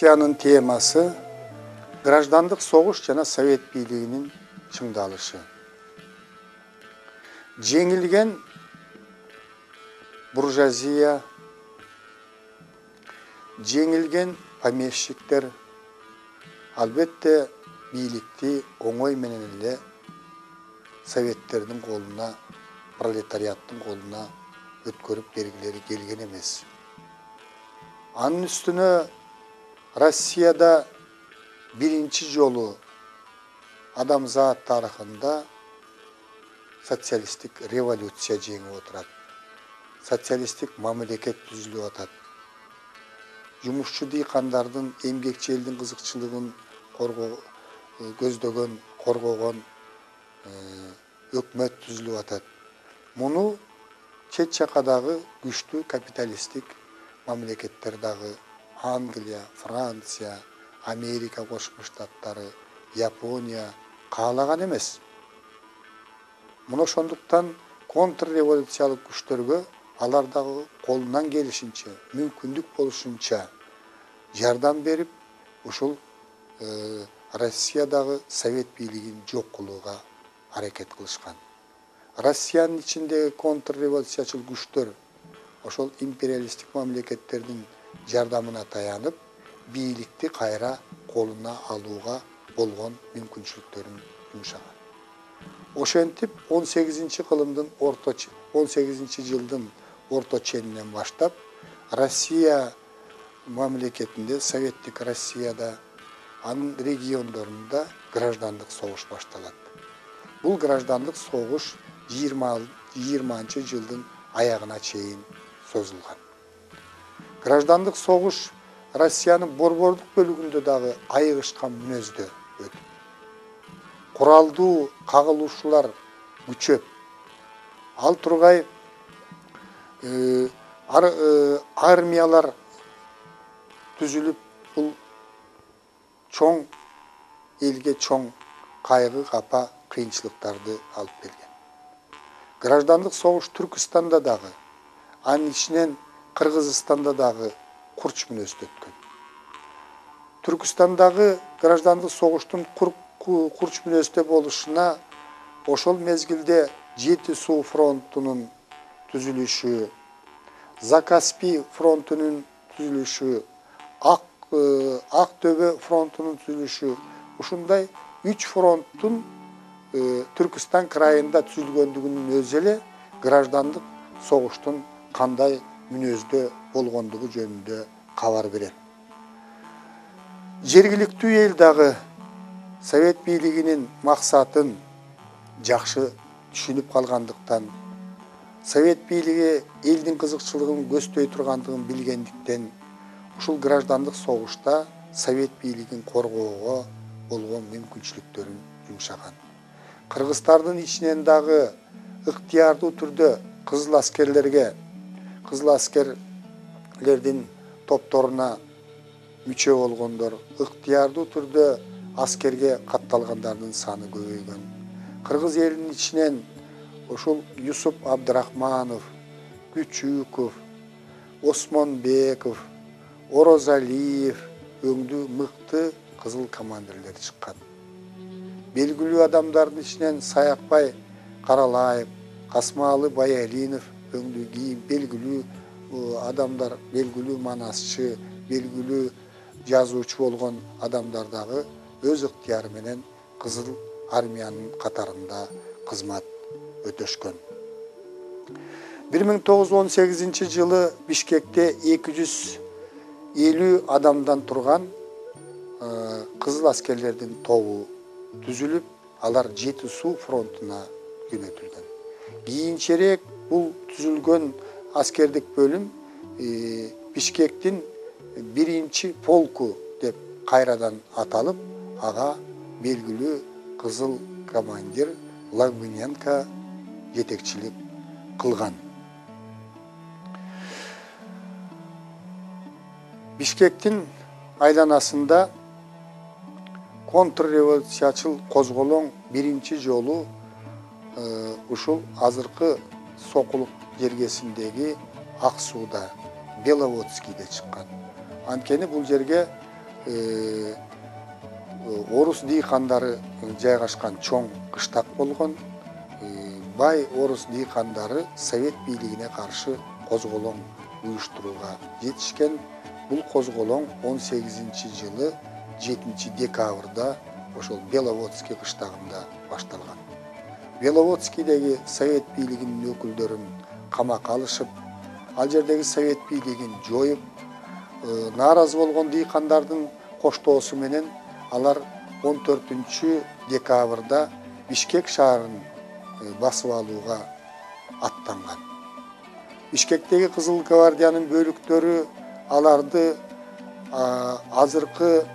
Россиянын темасы граждандык согуш жана совет бийлигинин чыңдалышы. Жеңилген буржуазия, жеңилген помещиктер албетте бийликти оңой менен эле советтердин колуна, пролетариаттын колуна өткөрүп бергилери келген эмес. Анын үстүнө Россияда биринчи жолу адамзат тарыхында социалисттик революция жеңип отурат. Социалисттик мамлекет түзүлүп атат. Жумушчу дыйкандардын, эмгекчи элдин кызыкчылыгын көздөгөн, коргогон өкмөт түзүлүп атат. Муну чет жакадагы күчтүү капиталисттик мамлекеттер дагы Англия, Франция, Америка Кошмо Штаттары, Япония каалаган эмес. Муну ошондуктан контрреволюциялык күчтөргө алар дагы колунан келишинче, мүмкүндүк болушунча жардам берип, ушул Россиядагы совет бийлигин жок кылууга аракет кылышкан. Россиянын ичиндеги контрреволюциячыл күчтөр ошол империалисттик мамлекеттердин жардамына таянып, бийликти кайра колуна алууга болгон мүмкүнчүлүктөрүн жумшаган. Ошентип 18 жылдын орто ченинен баштап Россия мамлекетинде, советтик Россияда, анын региондорунда граждандык согуш башталат. Бул граждандык согуш 20 жылдын аягына чейин созулган. Граждандык согуш Россиянын борбордук бөлүгүндө дагы айыгышкан мүнөздө өтүп, куралдуу кагылышуулар күчөп, ал тургай армиялар түзүлүп, бул чоң элге чоң кайгы, капа, кыйынчылыктарды алып келген. Граждандык согуш Түркистанда дагы, анын ичинен Кыргызстанда дагы курч мүнөздө өткөн. Түркистандагы граждандык согуштун курч мүнөздө болушуна ошол мезгилде Жети суу фронтунун түзүлүшү, Закаспий фронтунун түзүлүшү, Ак Төбө фронтунун түзүлүшү, ушундай 3 фронттун Түркистан крайында түзүлгөндүгүнүн өзү эле граждандык согуштун кандай мүнөздө болгондугу жөнүндө кабар берет. Жергиликтүү эл дагы совет бийлигинин максатын жакшы түшүнүп калгандыктан, совет бийлиги элдин кызыкчылыгын көздөй тургандыгын билгендиктен, ушул граждандык согушта совет бийлигин коргоого болгон мүмкүнчүлүктөрүн жумшаган. Кыргыздардын ичинен дагы ыктыярдуу түрдө кызыл аскерлердин топторуна мүчө болгондор, ыктыярдуу түрдө аскерге катталгандардын саны көбөйгөн. Кыргыз элинин ичинен ушул Юсуп Абдрахманов, Күчүков, Осмонбеков, Орозалиев өңдүү мыкты кызыл командирлер чыккан. Белгилүү адамдардын ичинен Саякбай Каралаев, Касмалы Баялинов өңдүү кийин белгилүү адамдар, белгилүү манасчы, белгилүү жазуучу болгон адамдар дагы өз ыктыяры менен кызыл армиянын катарында кызмат өтөшкөн. 1918 жылы Бишкекте 250 адамдан турган кызыл аскерлердин тобу түзүлүп, алар Жети суу фронтуна жөнөтүлгөн. Кийинчерээк бул түзүлгөн аскердик бөлүм Бишкектин 1-чи полку деп кайрадан аталып, ага белгилүү кызыл командир Лагуненко жетекчилик кылган. Бишкектин айланасында контрреволюциячыл козголоң 1-чи жолу ушул азыркы Сокулук жергесиндеги Ак сууда, Беловодскийде чыккан. Анткени бул жерге орус дыйкандары жайгашкан чоң кыштак болгон. Бай орус дыйкандары совет бийлигине каршы козголоң уюштурууга жетишкен. Бул козголоң 18-жылы 7-декабрда ошол Беловодский кыштагында башталган. Беловодскийдеги совет бийлигинин өкүлдөрүн камакка алышып, ал жердеги совет бийлигин жоюп, нааразы болгон дыйкандардын коштоосу менен алар 14-декабрда Бишкек шаарын басып алууга аттанган. Бишкектеги Кызыл гвардиянын бөлүктөрү аларды азыркы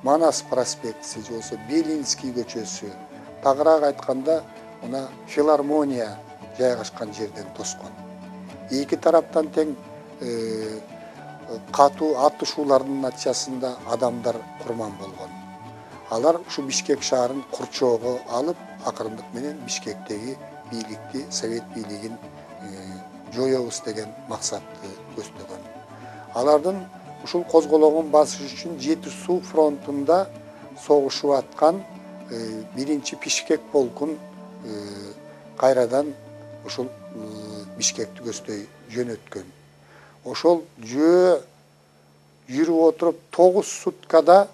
Манас проспектиси же болсо Белинский көчөсү, тагыраак айтканда мына филармония жайгашкан жерден тоскон. Эки тараптан тең катуу атышуулардын натыйжасында адамдар курман болгон. Алар ушу Бишкек шаарын курчоого алып, акырындык менен Бишкектеги бийликти, совет бийлигин жоёбуз деген максатты көздөгөн. Алардын ушул козголоңун басыш үчүн Жети суу фронтунда согушуп аткан 1-Бишкек полкун кайрадан ушул Бишкекти көздөй жөнөткөн. Ошол жөө жүрүп отуруп 9 суткада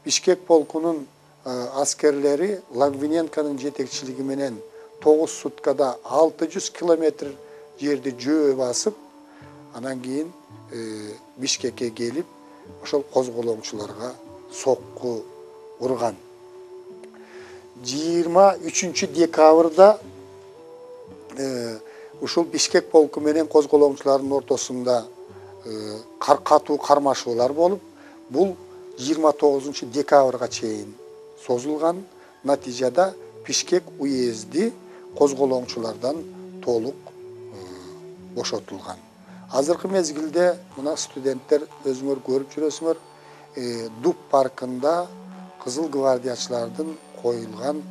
Бишкек полкунун аскерлери Логвиненконун жетекчилиги менен 9 суткада 600 километр жерди жөө басып, анан кийин Бишкекке келип, ошол козголоңчуларга сокку урган. 23-декабрда ушул Бишкек полку менен козголоңчулардын ортосунда катуу кармашуулар болуп, бул 29-декабрга чейин созулган. Натыйжада Бишкек уезди козголоңчулардан толук бошотулган. Азыркы мезгилде мына студенттер өзүңөр көрүп жүрөсүңөр, Дуб паркында Кызыл гвардиячылардын коюлган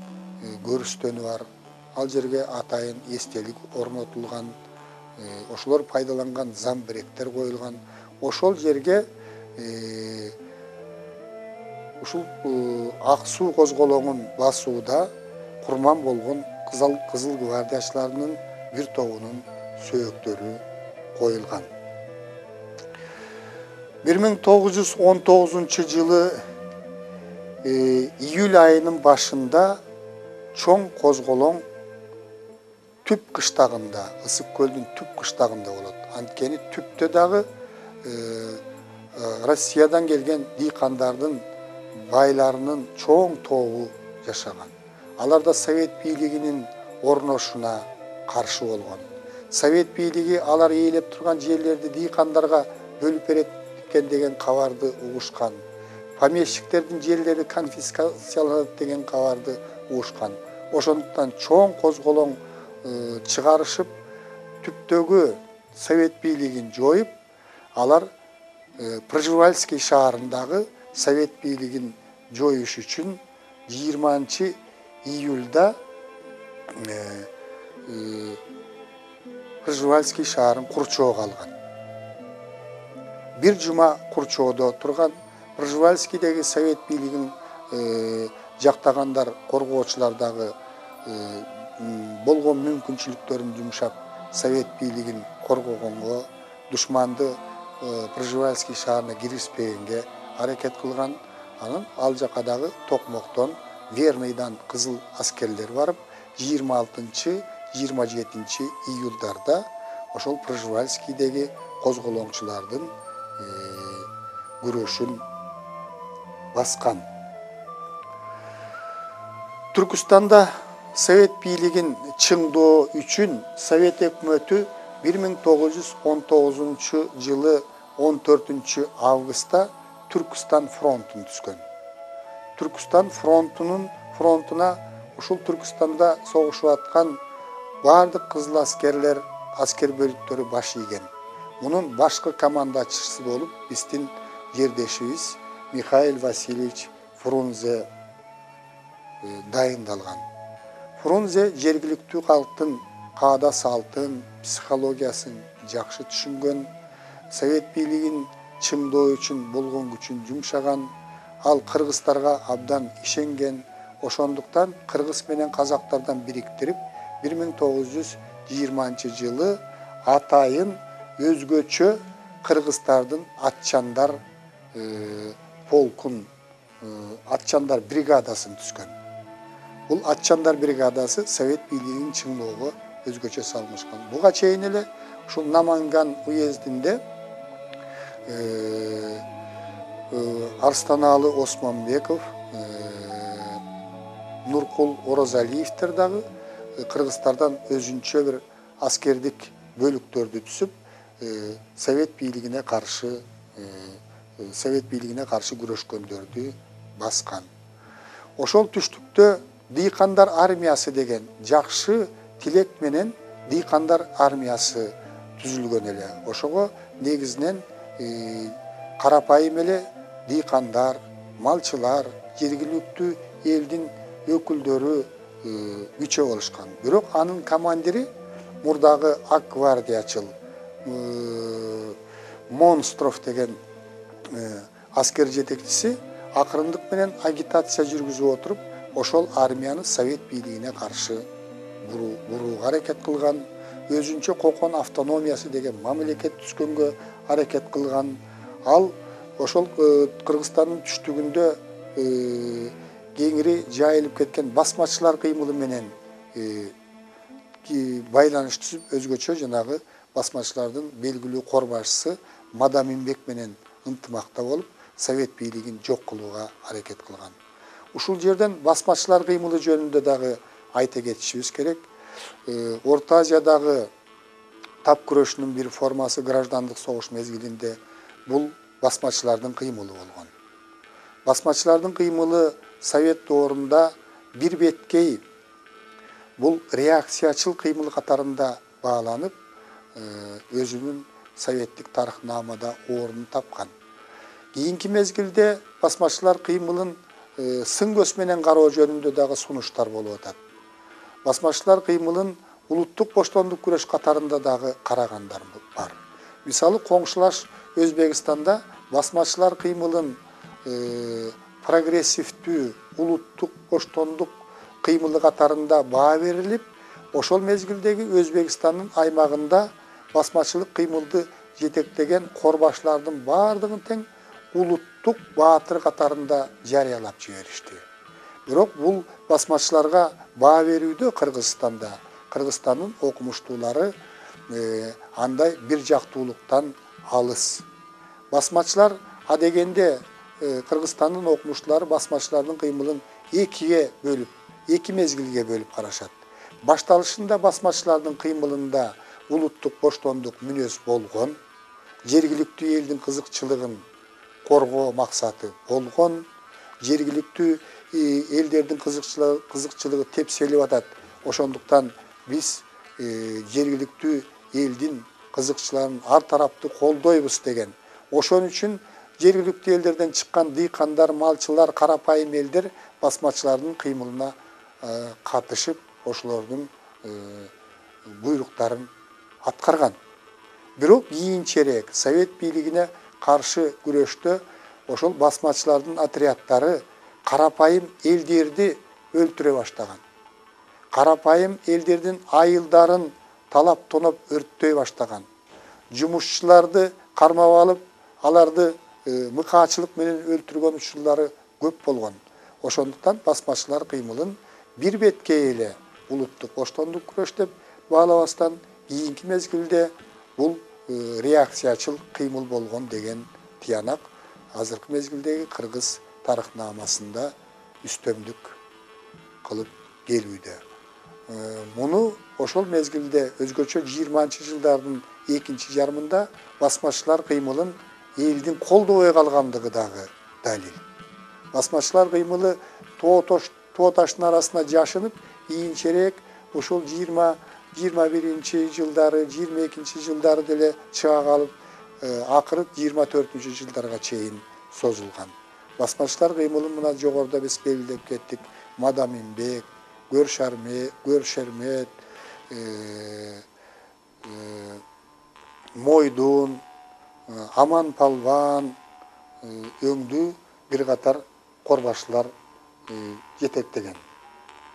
көрүстөнү бар. Ал жерге атайын эстелик орнотулган, ошолор пайдаланган замбиректер коюлган. Ошол жерге ушул Ак суу козголоңун басууда курман болгон Кызыл гвардиячыларынын бир тобунун сөөктөрү коюлган. 1919-жылы июль айынын башында чоң козголоң түп кыштагында, Ысык көлдүн түп кыштагында болот. Анткени түптө дагы Россиядан келген дыйкандардын байларынын чоң тобу жашаган. Алар да совет бийлигинин орношуна каршы болгон. Совет бийлиги алар ээлеп турган жерлерди дыйкандарга бөлүп берет деген кабарды угушкан. Помещиктердин жерлери конфискацияланат деген кабарды угушкан. Ошондуктан чоң козголоң чыгарышып, түптөгү совет бийлигин жоюп, алар Пржевальский шаарындагы совет бийлигин жоюш үчүн 20-июльда Пржевальский шаарын курчоого алган. Бир жума курчоодо турган. Пржевальскийдеги совет бийлигин жактагандар, коргоочулар дагы болгон мүмкүнчүлүктөрүн жумшап, совет бийлигин коргогонго, душманды Пржевальский шаарына киргизбегенге аракет кылган. Анан ал жака дагы токмоктон Верныйдан кызыл аскерлер барып, 26-27 июльдарда ошол Пржевальскийдеги козголоңчулардын күрөшүн баскан. Түркүстанда совет бийлигин чыңдоо үчүн совет өкмөтү 1919-жылы 14-августта Түркістан фронтун түзгөн. Түркістан фронтуна ушул Түркістанда согушуп аткан бардык кызыл аскерлер, аскер бөлүктөрү баш ийген. Мунун башкы командачысы болуп биздин жердешибиз Михаил Васильевич Фрунзе дайындалган. Фрунзе жергиликтүү калктын каада салтын, психологиясын жакшы түшүнгөн, совет бийлигин чыңдоо үчүн болгон күчүн жумшаган, ал кыргыздарга абдан ишенген. Ошондуктан кыргыз менен казактардан бириктирип 1920-жылы атайын өзгөчө кыргыздардын атчандар полкун, атчандар бригадасын түзгөн. Бул атчандар бригадасы совет бийлигин чыңоого өзгөчө салмышкан. Буга чейин эле ушул Наманган уездинде Арстаналы Осмонбеков, Нуркул Орозалиевтер дагы кыргыздардан өзүнчө бир аскердик бөлүктөрдү түзүп, совет бийлигине каршы күрөшкөндөрдү баскан. Ошол түштүктө дыйкандар армиясы деген жакшы тилек менен дыйкандар армиясы түзүлгөн эле. Ошого негизинен карапайым эле дыйкандар, малчылар, жергиликтүү элдин өкүлдөрү күчө болушкан. Бирок анын командири мурдагы ак гвардиячыл Монстров деген аскер жетекчиси акырындык менен агитация жүргүзүп отуруп, ошол армияны совет бийлигине каршы бурууга аракет кылган. Өзүнчө Кокон автономиясы деген мамлекет түзгөнгө аракет кылган. Ал ошол Кыргызстандын түштүгүндө кеңири жайылып кеткен басмачылар кыймылы менен байланыш түзүп, өзгөчө жанагы басмачылардын белгилүү кор башчысы Мадаминбек менен ынтымакта болуп, совет бийлигин жок кылууга аракет кылган. Ушул жерден басмачылар кыймылы жөнүндө дагы айта кетишибиз керек. Орто Азиядагы тап күрөшүнүн бир формасы граждандык согуш мезгилинде бул басмачылардын кыймылы болгон. Басмачылардын кыймылы совет доорунда бир беткей бул реакциячыл кыймыл катарында бааланып, өзүнүн советтик тарыхнамада орун тапкан. Кийинки мезгилде басмачылар кыймылын сын көз менен кароо жөнүндө дагы сунуштар болуп атат. Басмачылар кыймылын улуттук боштондук күрөш катарында дагы карагандар бар. Мисалы, коңшулаш Өзбекстанда басмачылар кыймылын прогрессивдүү улуттук боштондук кыймылы катарында баа берилип, ошол мезгилдеги Өзбекстандын аймагында басмачылык кыймылды жетектеген корбашлардын баардыгын тең улуттук баатыр катарында жарыялап жиберишти. Бирок бул басмачыларга баа берүүдө Кыргызстандын окумуштуулары андай бир жактуулуктан алыс. Басмачылар адегенде Кыргызстандын окумуштуулары басмачылардын кыймылын эки мезгилге бөлүп карашат. Башталышында басмачылардын кыймылында улуттук боштондук мүнөз болгон, жергиликтүү элдин кызыкчылыгын коргоо максаты болгон, жергиликтүү элдердин кызыкчылыгы тепселип атат. Ошондуктан биз жергиликтүү элдин кызыкчыларын ар тараптуу колдойбуз деген. Ошон үчүн жергиликтүү элдерден чыккан дыйкандар, малчылар, карапайым элдер басмачылардын кыймылына катышып, ошолордун буйруктарын аткарган. Бирок кийинчерээк совет бийлигине каршы күрөштө ошол басмачылардын отряддары карапайым элдерди өлтүрө баштаган. Карапайым элдердин айылдарын талап тоноп өрттөй баштаган. Жумушчуларды кармап алып, аларды мыкаачылык менен өлтүргөн учурлары көп болгон. Ошондуктан басмачылар кыймылын бир беткей эле улуттук боштондук күрөш деп баалабастан, кийинки мезгилде бул реакциячыл кыймыл болгон деген тыянак азыркы мезгилдеги кыргыз тарыхнамасында үстөмдүк кылып келүүдө. Муну ошол мезгилде өзгөчө 20-жылдардын экинчи жарымында басмачылар кыймылын элдин колдобой калгандыгы дагы далил. Басмачылар кыймылы тоо таштын арасына жашынып, кийинчерээк ушул 21-жылдары, 22-жылдары деле чыга калып, акыры 24-жылдарга чейин созулган. Басмачылар кыймылын мына жогоруда биз белгилеп кеттик. Мадаминбек, Көршермет, Мойдун, Аман Палван өңдүү бир катар корбашчылар жетектеген.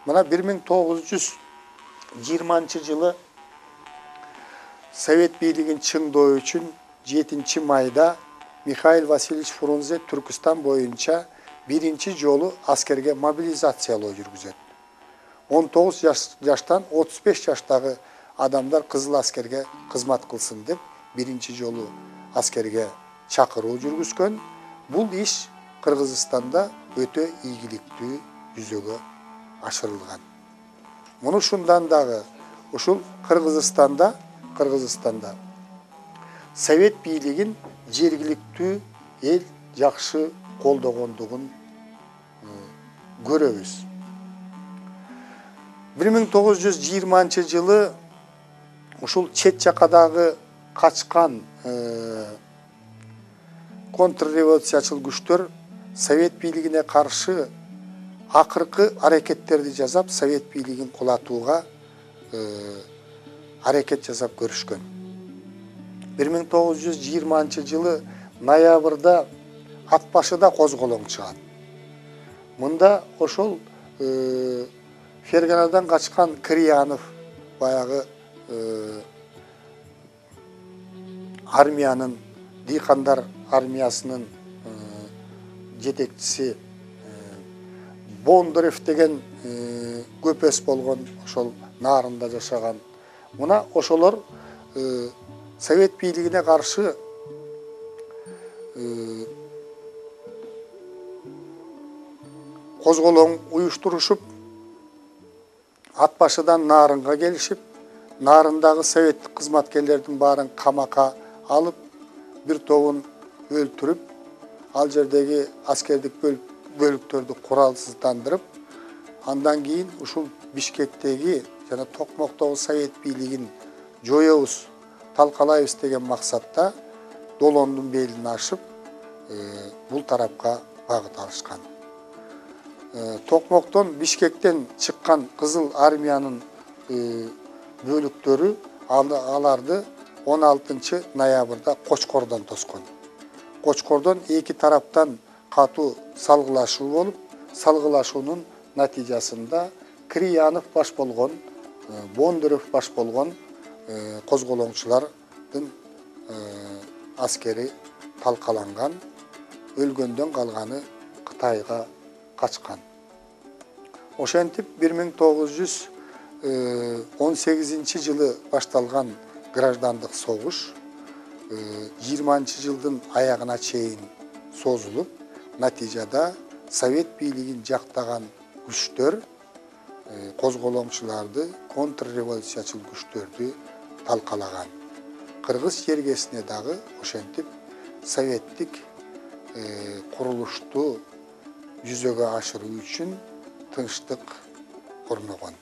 Мына 1920-жылы Совет бийлигин чыңдоо үчүн 7 майда Михаил Васильевич Фрунзе Түркістан боюнча биринчи жолу аскерге мобилизациялоо жүргүзөт. 19 жаштан 35 жаштагы адамдар кызыл аскерге кызмат кылсын деп биринчи жолу аскерге чакыруу жүргүзгөн. Бул иш Кыргызстанда өтө ийгиликтүү жүзөгө ашырылган. Муну ушундан дагы ушул Кыргызстанда Совет бийлигин жергиликтүү эл жакшы колдогондугун көрөбүз. 1920-жылы ушул чет жакадагы качкан контрреволюциячыл күчтөр Совет бийлигине каршы акыркы аракеттерди жасап, Совет бийлигин кулатууга аракет жасап көрүшкөн. 1920-жылы ноябрда ат башыда козголоң чыгат. Мында ошол Ферганадан качкан Криянов баягы армиянын, дыйкандар армиясынын жетекчиси Бондарев деген көпөс болгон, ошол Нарында жашаган. Мына ошолор Совет бийлигине каршы козголоң уюштурушуп, ат башыдан Нарынга келишип, Нарындагы советтик кызматкерлердин баарын камакка алып, бир тобун өлтүрүп, ал жердеги аскердик бөлүктөрдү куралсыздандырып, андан кийин ушул Бишкектеги жана Токмоктогу Совет бийлигин жоёбуз, талкалайбыз деген максатта Долондун белин ашып, бул тарапка багыт алышкан. Токмоктон, Бишкектен чыккан Кызыл армиянын бөлүктөрү аларды 16 ноябрда Кочкордон тоскон. Кочкордон эки тараптан катуу салгылашуу болуп, салгылашуунун натыйжасында Криянов баш болгон, Бондарев баш болгон козголоңчулардын аскери талкаланган, өлгөндөн калганы Кытайга качкан. Ошентип 1918-жылы башталган граждандык согуш 20-жылдын аягына чейин созулуп, натыйжада Совет бийлигин жактаган күчтөр козголоңчуларды, контрреволюциячыл күчтөрдү талкалаган. Кыргыз жергесине дагы ошентип советтик курулушту жүзөгө ашыруу үчүн тынчтык орногон.